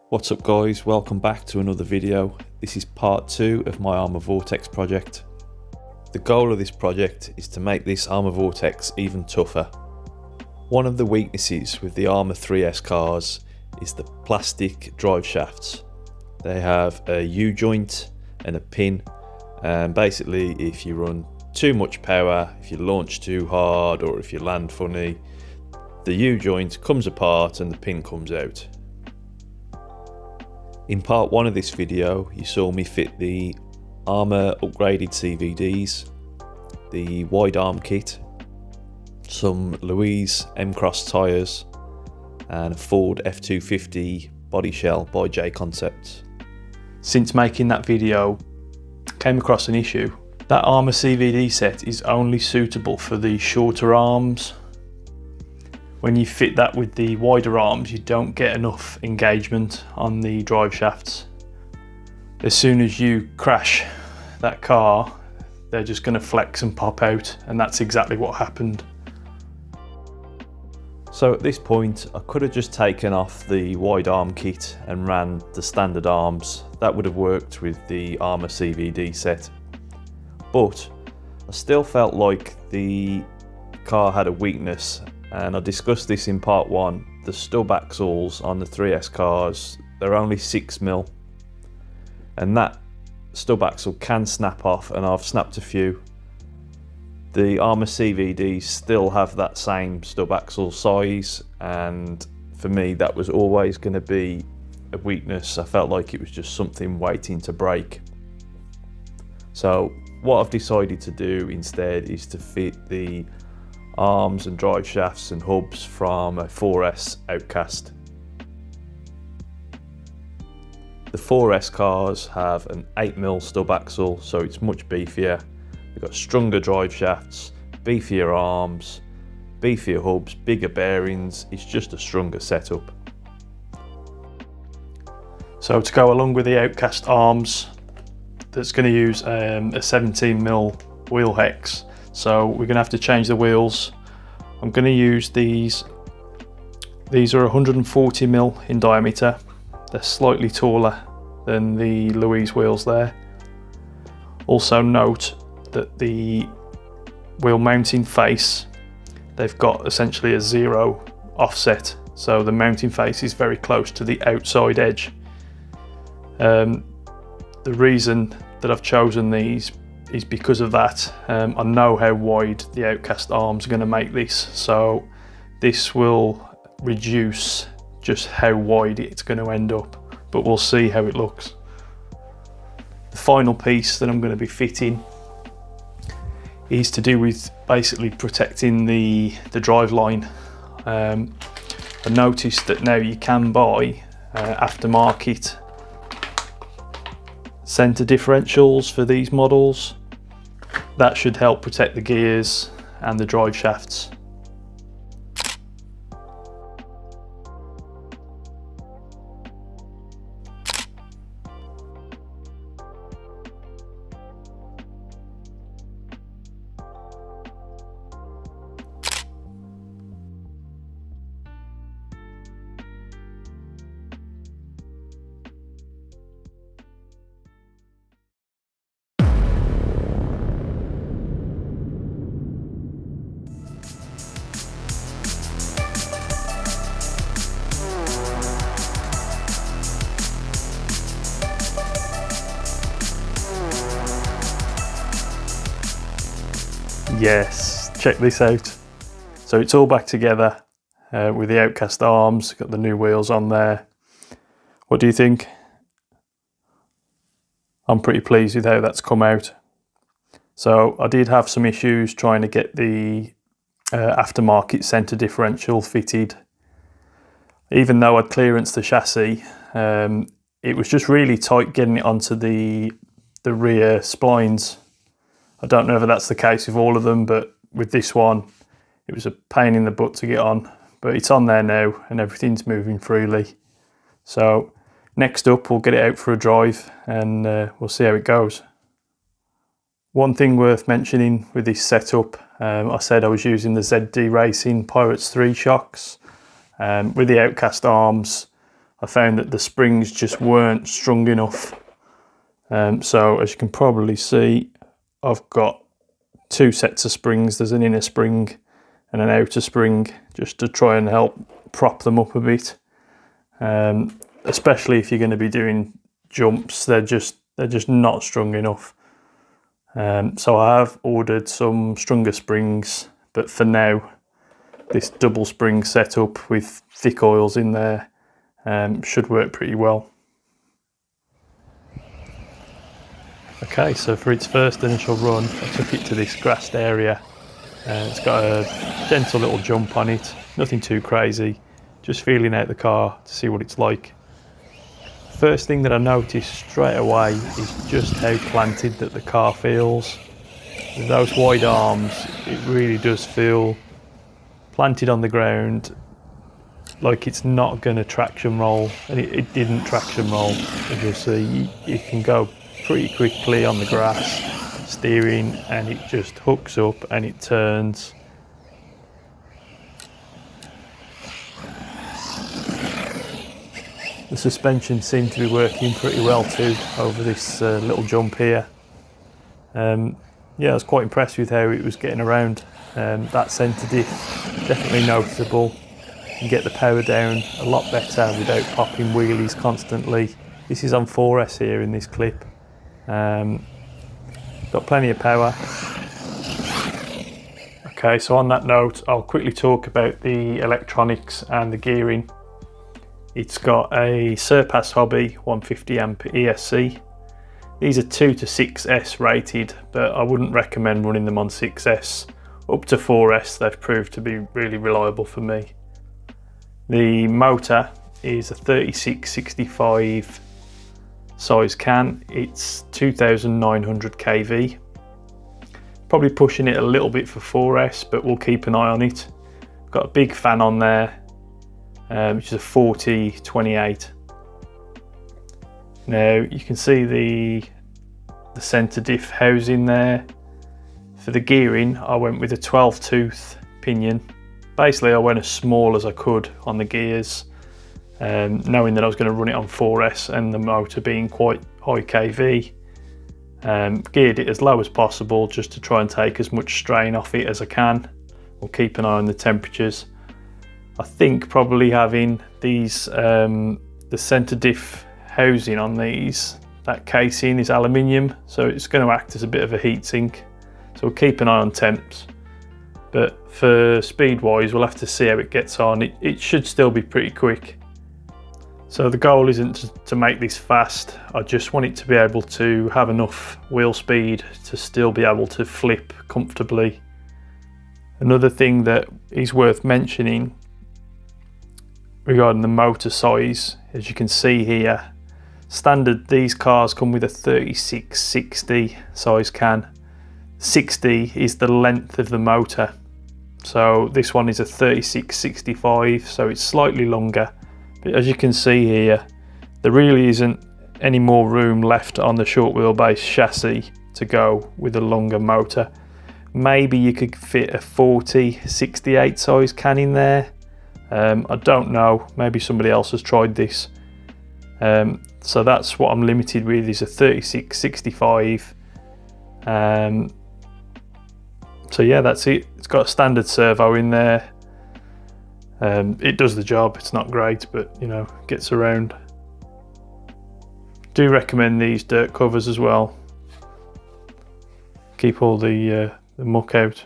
What's up guys, welcome back to another video. This is part 2 of my ARRMA VORTEKS project. The goal of this project is to make this ARRMA VORTEKS even tougher. One of the weaknesses with the ARRMA 3S cars is the plastic drive shafts. They have a U-joint and a pin, and basically if you run too much power, if you launch too hard or if you land funny, the U-joint comes apart and the pin comes out. In part 1 of this video, you saw me fit the ARRMA upgraded CVDs, the wide arm kit, some Louise M-Cross tyres, and a Ford F250 body shell by J Concepts. Since making that video, I came across an issue. That ARRMA CVD set is only suitable for the shorter arms. When you fit that with the wider arms, you don't get enough engagement on the drive shafts. As soon as you crash that car, they're just going to flex and pop out, and that's exactly what happened. So at this point, I could have just taken off the wide arm kit and ran the standard arms. That would have worked with the ARRMA CVD set. But I still felt like the car had a weakness, and I discussed this in part 1. The stub axles on the 3S cars, they're only 6mm, and that stub axle can snap off, and I've snapped a few. The ARRMA CVDs still have that same stub axle size, and for me that was always going to be a weakness. I felt like it was just something waiting to break. So what I've decided to do instead is to fit the arms and drive shafts and hubs from a 4S Outcast. The 4S cars have an 8mm stub axle, so it's much beefier. They've got stronger drive shafts, beefier arms, beefier hubs, bigger bearings. It's just a stronger setup. So to go along with the Outcast arms, that's going to use a 17mm wheel hex. So we're going to have to change the wheels. I'm going to use these. These are 140mm in diameter. They're slightly taller than the Louise wheels there. Also note that the wheel mounting face, they've got essentially a 0 offset. So the mounting face is very close to the outside edge. The reason that I've chosen these is because of that. I know how wide the Outcast arms are going to make this, so this will reduce just how wide it's going to end up, but we'll see how it looks. The final piece that I'm going to be fitting is to do with basically protecting the drive line. I noticed that now you can buy aftermarket center differentials for these models. That should help protect the gears and the drive shafts. Yes, check this out. So it's all back together with the Outcast arms, got the new wheels on there. What do you think? I'm pretty pleased with how that's come out. So I did have some issues trying to get the aftermarket centre differential fitted. Even though I'd clearanced the chassis, it was just really tight getting it onto the rear splines. I don't know whether that's the case with all of them, but with this one, it was a pain in the butt to get on. But it's on there now and everything's moving freely. So next up, we'll get it out for a drive and we'll see how it goes. One thing worth mentioning with this setup, I said I was using the ZD Racing Pirates 3 shocks. With the Outcast arms, I found that the springs just weren't strong enough. So as you can probably see, I've got two sets of springs. There's an inner spring and an outer spring, just to try and help prop them up a bit. Especially if you're going to be doing jumps, they're just not strong enough. So I have ordered some stronger springs, but for now, this double spring setup with thick oils in there should work pretty well. Okay, so for its first initial run, I took it to this grassed area. It's got a gentle little jump on it, nothing too crazy, just feeling out the car to see what it's like. First thing that I noticed straight away is just how planted that the car feels. With those wide arms, it really does feel planted on the ground, like it's not going to traction roll, and it didn't traction roll. As you'll see, you can go pretty quickly on the grass, steering, and it just hooks up and it turns. The suspension seemed to be working pretty well too over this little jump here. Yeah, I was quite impressed with how it was getting around. That centre diff, definitely noticeable. You can get the power down a lot better without popping wheelies constantly. This is on 4S here in this clip. Got plenty of power. Okay, so on that note, I'll quickly talk about the electronics and the gearing. It's got a Surpass Hobby 150 amp ESC. These are 2 to 6S rated, but I wouldn't recommend running them on 6S. Up to 4S, they've proved to be really reliable for me. The motor is a 3665 size can. It's 2900 kV. Probably pushing it a little bit for 4S, but we'll keep an eye on it. Got a big fan on there, which is a 4028. Now you can see the centre diff housing there. For the gearing, I went with a 12 tooth pinion. Basically I went as small as I could on the gears, knowing that I was going to run it on 4S and the motor being quite high kV. Geared it as low as possible just to try and take as much strain off it as I can. We'll keep an eye on the temperatures. I think probably having these, the centre diff housing on these, that casing is aluminium, so it's going to act as a bit of a heat sink. So we'll keep an eye on temps. But for speed wise, we'll have to see how it gets on. It should still be pretty quick. So the goal isn't to make this fast. I just want it to be able to have enough wheel speed to still be able to flip comfortably. Another thing that is worth mentioning regarding the motor size, as you can see here, standard these cars come with a 3660 size can. 60 is the length of the motor, so this one is a 3665, so it's slightly longer. But as you can see here, there really isn't any more room left on the short wheelbase chassis to go with a longer motor. Maybe you could fit a 4068 size can in there. I don't know, maybe somebody else has tried this. So that's what I'm limited with, is a 3665. So yeah, that's it. It's got a standard servo in there. It does the job. It's not great, but you know, gets around. Do recommend these dirt covers as well. Keep all the muck out.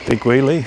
Big wheelie.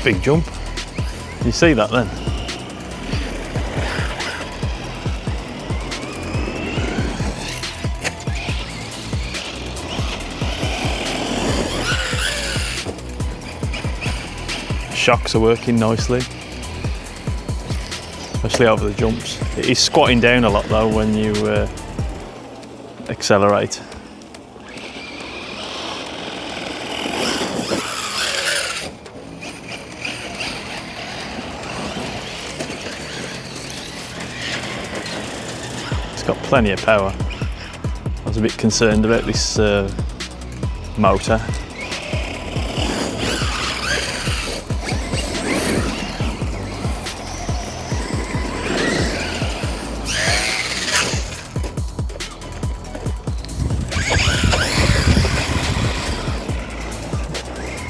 big jump. You see that then? Shocks are working nicely, especially over the jumps. It is squatting down a lot though when you accelerate. It's got plenty of power. I was a bit concerned about this motor.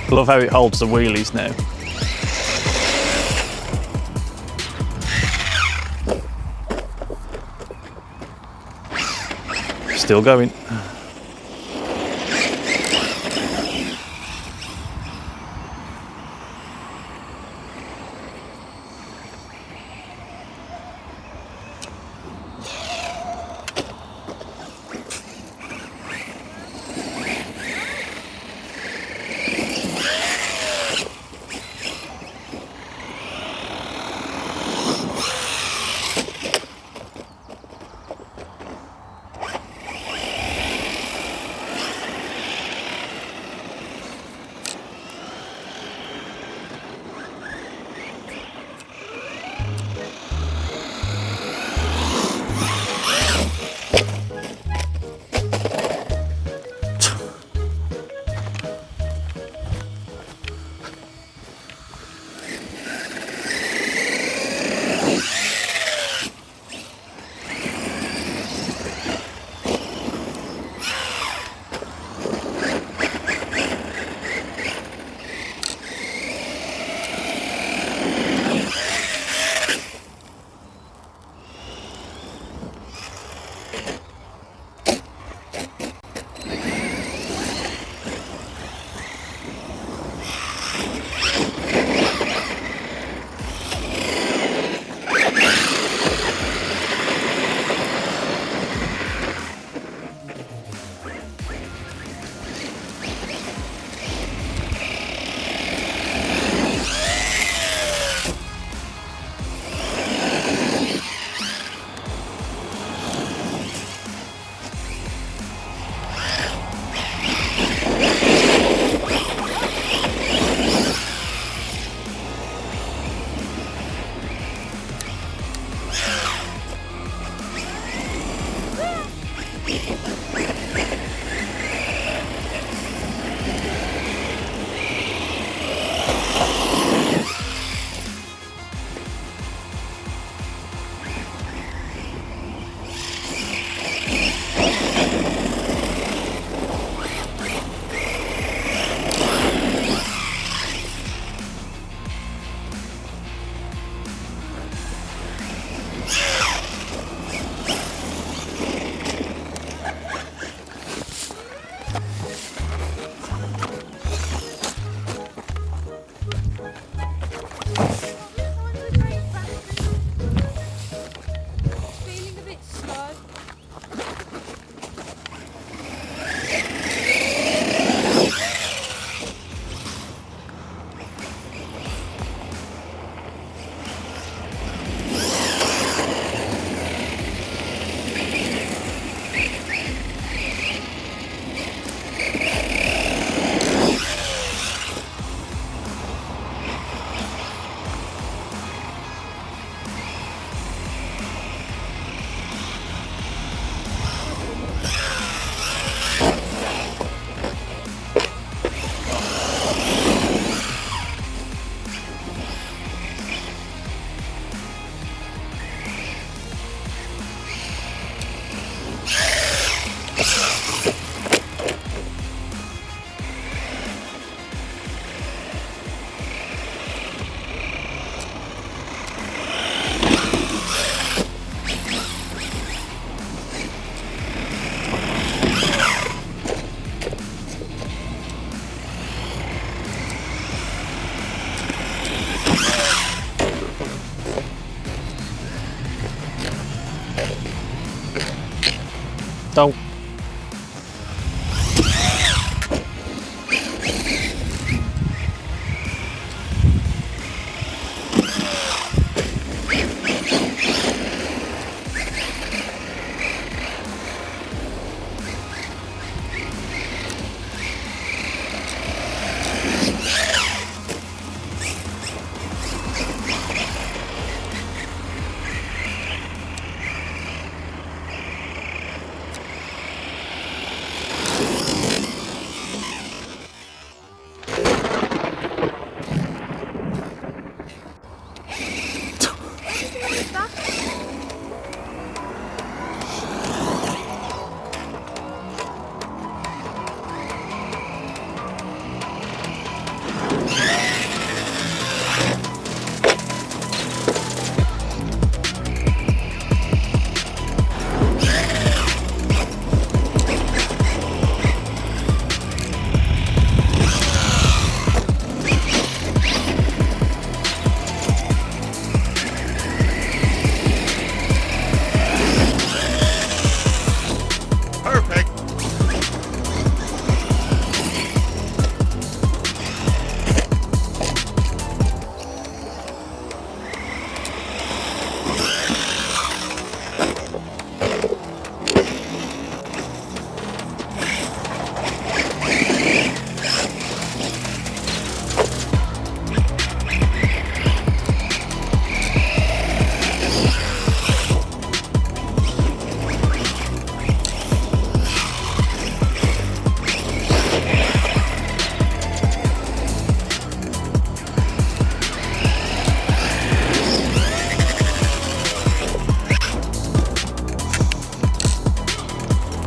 I love how it holds the wheelies now. Still going. Go.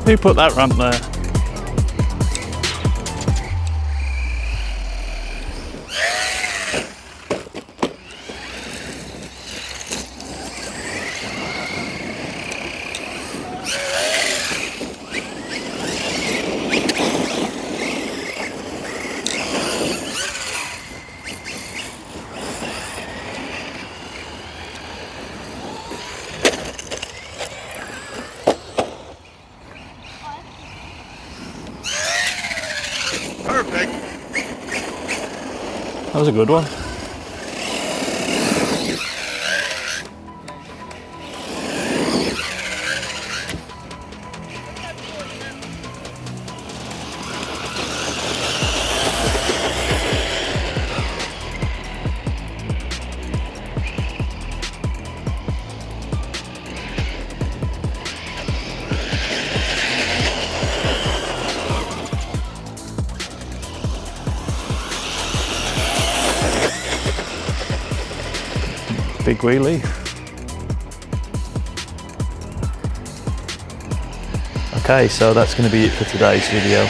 Who put that ramp there? Perfect. That was a good one. Big wheelie. Okay, so that's going to be it for today's video.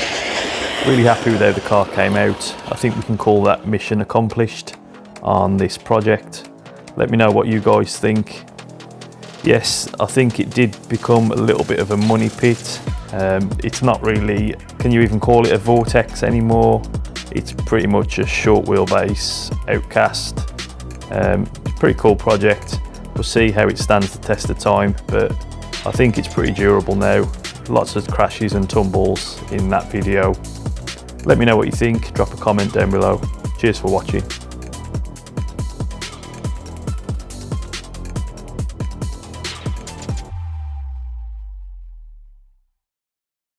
Really happy with how the car came out. I think we can call that mission accomplished on this project. Let me know what you guys think. Yes, I think it did become a little bit of a money pit. It's not really, can you even call it a Vortex anymore? It's pretty much a short wheelbase Outcast. Pretty cool project. We'll see how it stands the test of time, but I think it's pretty durable now. Lots of crashes and tumbles in that video. Let me know what you think, drop a comment down below. Cheers for watching.